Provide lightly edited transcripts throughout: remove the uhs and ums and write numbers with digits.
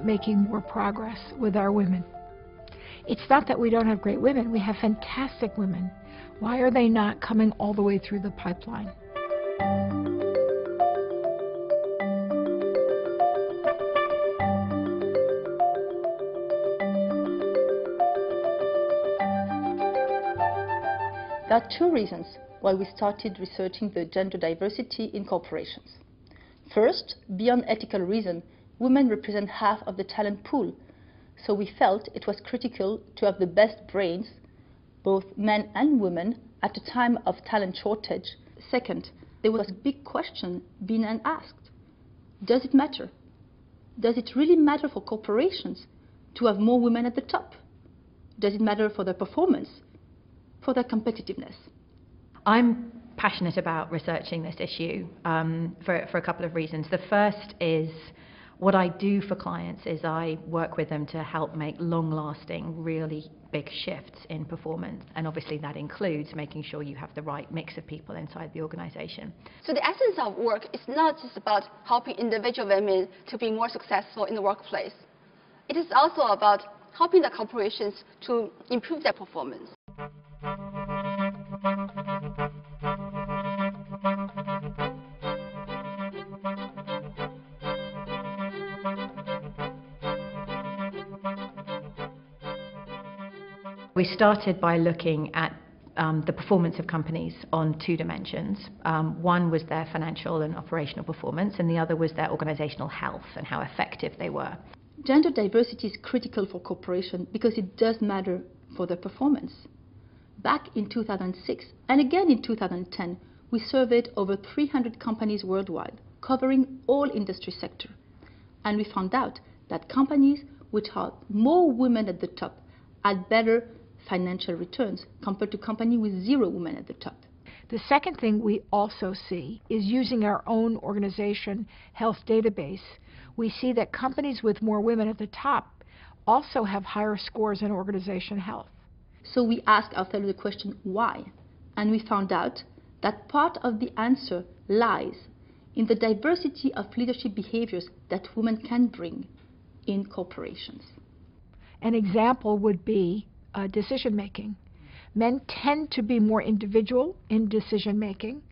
not making more progress with our women? It's not that we don't have great women. We have fantastic women. Why are they not coming all the way through the pipeline? There are two reasons why we started researching the gender diversity in corporations. First, beyond ethical reason, women represent half of the talent pool, so we felt it was critical to have the best brains, both men and women, at a time of talent shortage. Second, there was a big question being asked. Does it matter? Does it really matter for corporations to have more women at the top? Does it matter for their performance, for their competitiveness? I'm passionate about researching this issue for a couple of reasons. The first is what I do for clients is I work with them to help make long-lasting, really big shifts in performance, and obviously that includes making sure you have the right mix of people inside the organization. So the essence of work is not just about helping individual women to be more successful in the workplace. It is also about helping the corporations to improve their performance. We started by looking at the performance of companies on two dimensions. One was their financial and operational performance, and the other was their organizational health and how effective they were. Gender diversity is critical for corporations because it does matter for their performance. Back in 2006 and again in 2010, we surveyed over 300 companies worldwide, covering all industry sectors. And we found out that companies which had more women at the top had better financial returns compared to companies with 0 women at the top. The second thing we also see is using our own organization health database. We see that companies with more women at the top also have higher scores in organization health. So we asked ourselves the question, why? And we found out that part of the answer lies in the diversity of leadership behaviors that women can bring in corporations. An example would be decision-making. Men tend to be more individual in decision-making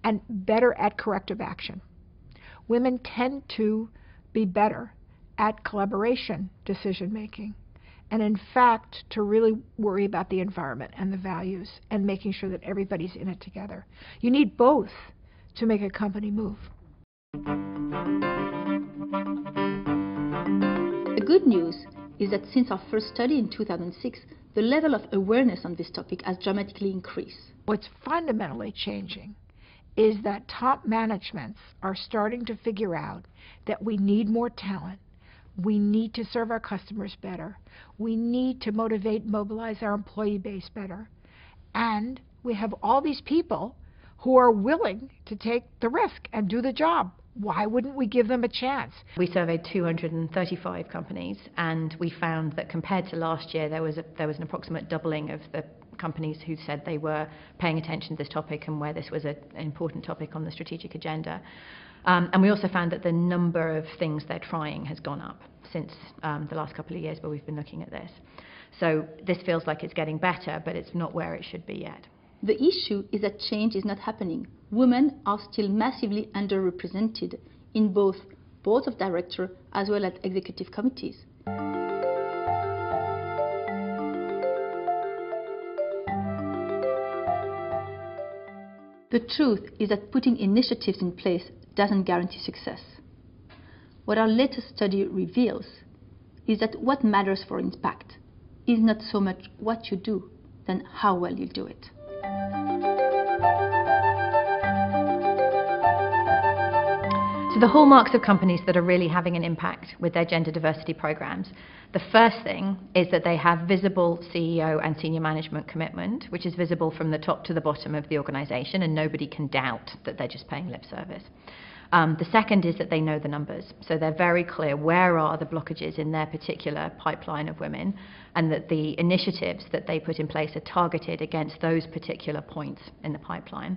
and better at corrective action. Women tend to be better at collaboration decision-making, and in fact, to really worry about the environment and the values and making sure that everybody's in it together. You need both to make a company move. The good news is that since our first study in 2006, the level of awareness on this topic has dramatically increased. What's fundamentally changing is that top managements are starting to figure out that we need more talent. We need to serve our customers better. We need to motivate and mobilize our employee base better. And we have all these people who are willing to take the risk and do the job. Why wouldn't we give them a chance? We surveyed 235 companies, and we found that compared to last year, there was an approximate doubling of the companies who said they were paying attention to this topic and where this was an important topic on the strategic agenda. And we also found that the number of things they're trying has gone up since the last couple of years where we've been looking at this. So this feels like it's getting better, but it's not where it should be yet. The issue is that change is not happening. Women are still massively underrepresented in both boards of directors as well as executive committees. The truth is that putting initiatives in place doesn't guarantee success. What our latest study reveals is that what matters for impact is not so much what you do, than how well you do it. So the hallmarks of companies that are really having an impact with their gender diversity programs, the first thing is that they have visible CEO and senior management commitment, which is visible from the top to the bottom of the organization, and nobody can doubt that they're just paying lip service. The second is that they know the numbers, so they're very clear where are the blockages in their particular pipeline of women, and that the initiatives that they put in place are targeted against those particular points in the pipeline.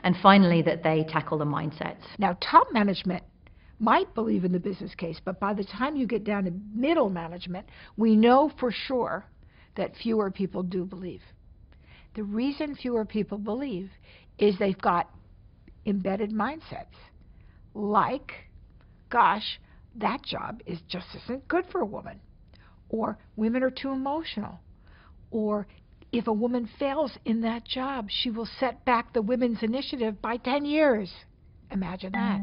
And finally, that they tackle the mindsets. Now, top management might believe in the business case, but by the time you get down to middle management, we know for sure that fewer people do believe. The reason fewer people believe is they've got embedded mindsets like, gosh, that job just isn't good for a woman, or women are too emotional, or if a woman fails in that job, she will set back the women's initiative by 10 years. Imagine that.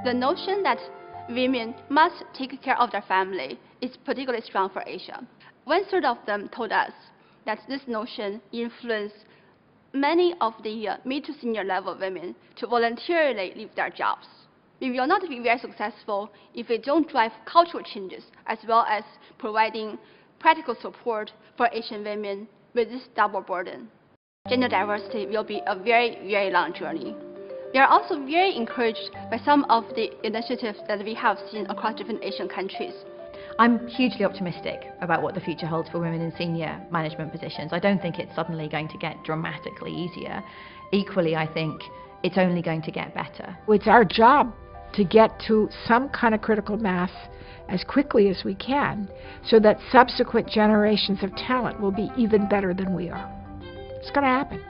The notion that women must take care of their family is particularly strong for Asia. 1/3 of them told us that this notion influenced many of the mid to senior level women to voluntarily leave their jobs. We will not be very successful if we don't drive cultural changes as well as providing practical support for Asian women with this double burden. Gender diversity will be a very, very long journey. We are also very encouraged by some of the initiatives that we have seen across different Asian countries. I'm hugely optimistic about what the future holds for women in senior management positions. I don't think it's suddenly going to get dramatically easier. Equally, I think it's only going to get better. It's our job to get to some kind of critical mass as quickly as we can so that subsequent generations of talent will be even better than we are. It's going to happen.